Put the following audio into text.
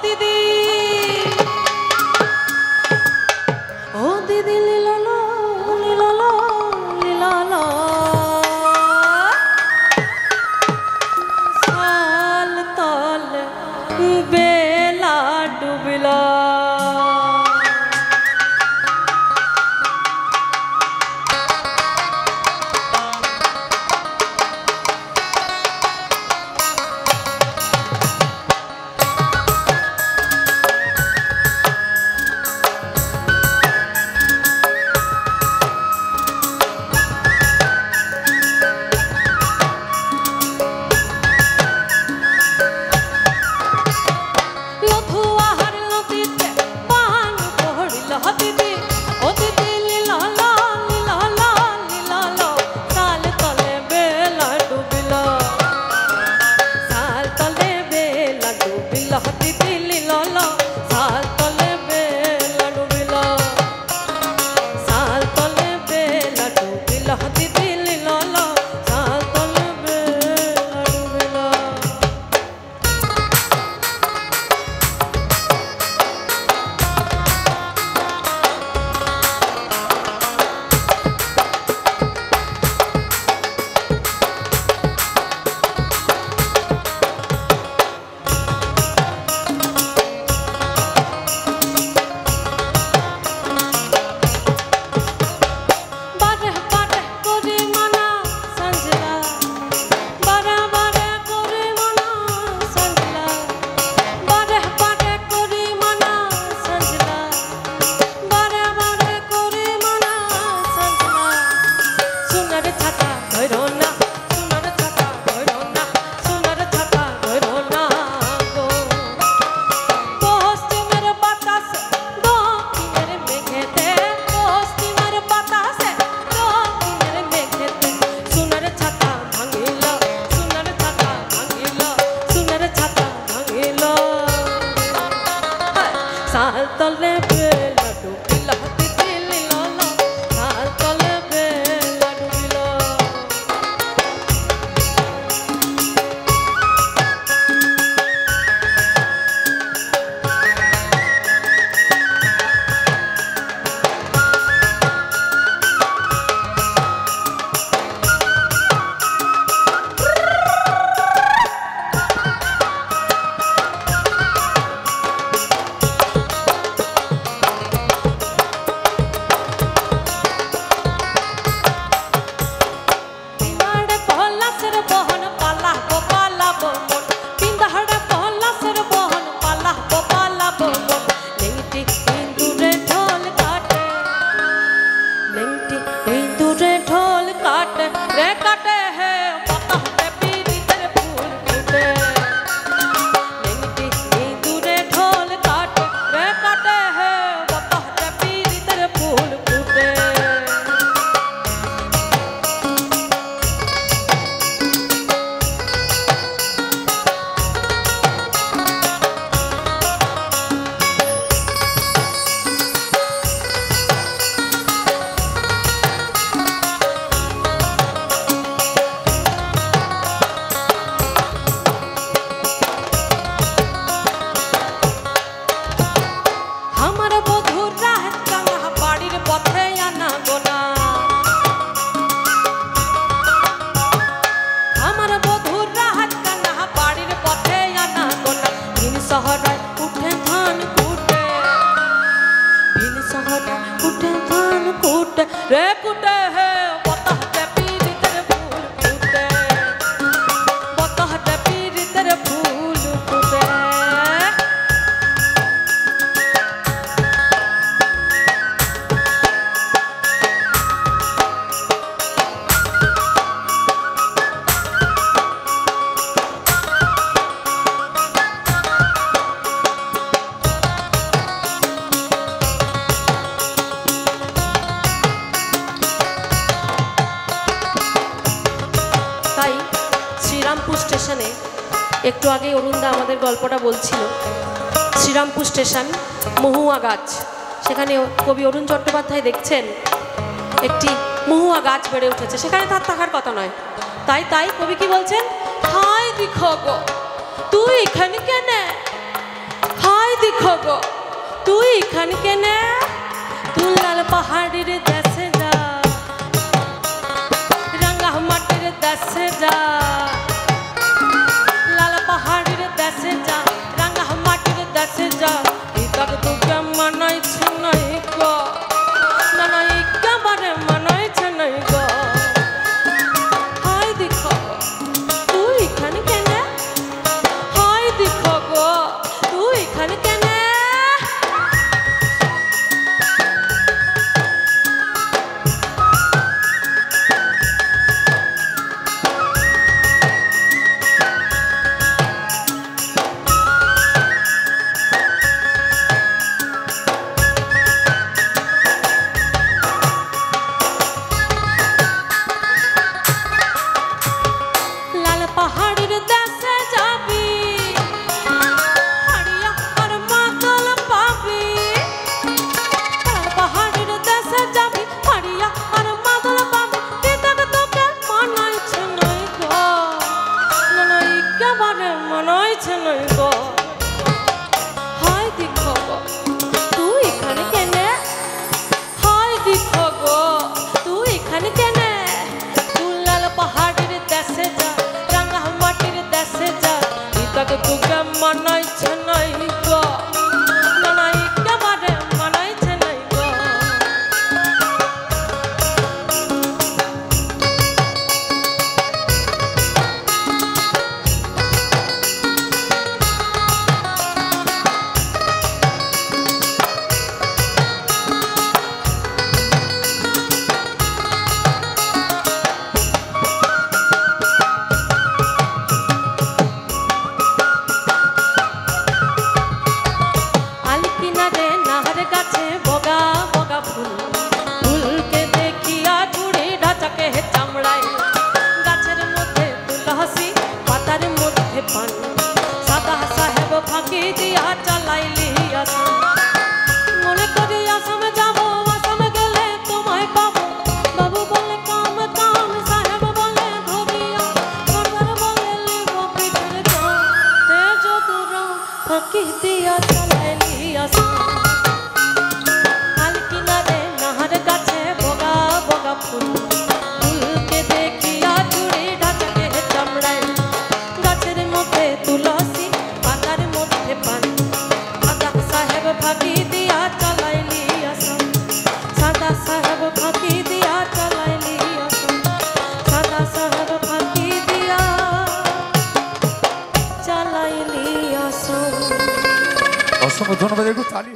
দিদি ও দিদি লীলালো লীলালো লীলালো সাল তল বেলা ডুবিলা একটু আগে অরুণদা আমাদের গল্পটা বলছিল শ্রীরামপুর স্টেশন মহুয়া গাছ, সেখানে কবি অরুণ চট্টোপাধ্যায় দেখছেন একটি মহুয়া গাছ বেড়ে উঠেছে, সেখানে তার থাকার কথা নয়। তাই তাই কবি কি বলছেন, হায় দিখগ তুই এখানে কেন, হায় দেখো গো তুই এখানে কেনে তুই লাল পাহাড়ের দেশে যা রাঙ্গা মাটির দেশে যা লাল পাহাড়ের দেশে যা রাঙ্গা মাটির দেশে যা ইতাক তোকে মানাইছে নাই গো না না একেবারে মানাইছে নাই গো হাই দেখো তুই এখানে কেনে হাই দেখো গো তুই এখানে কেনে পাহাড়ের দেশে যাবি হারিয়া আর মাদল পাবি পাহাড়ের দেশে যাবি হারিয়া আর মাদল পাবি এটাক তোকে মানাইছে নাই গো না না একেবারে মানাইছে নাই গো হাই দেখো গো তুই এখানে কেনে হাই দেখো গো তুই এখানে কেনে তুই লাল পাহাড়ের দেশে যা মাটির দেশে যা ইতাকে তোকে মানাইছে নাই গো না না একেবারে মানাইছে নাই গো সাদা সাহেব ফাঁকি দিয়া চালাইলি মনে করি আসামে যাব আসামে গেলে তোমায় পাবো বাবু বলে কাম কাম সাহেব বলে ধরিয়া সরদার বলে লিব পিঠের দাম হে যদুরা ফাঁকি দিয়া চালাইলি হাল কিনারে নাহার গাছে বগা বগা ফুল ফুলকে দেখিয়া চুড়ি ঢাকাকে চামড়ায় গাছের মধ্যে তুলসী পাতার মধ্যে পান সাদা সাহেব ফাঁকি দিয়া চালাইলি আসাম সাদা সাহেব ফাঁকি দিয়া চালাইলি আসাম সাদা সাহেব ফাঁকি দিয়া চালাইলি আসাম অসংখ্য ধন্যবাদ। একটু তালি।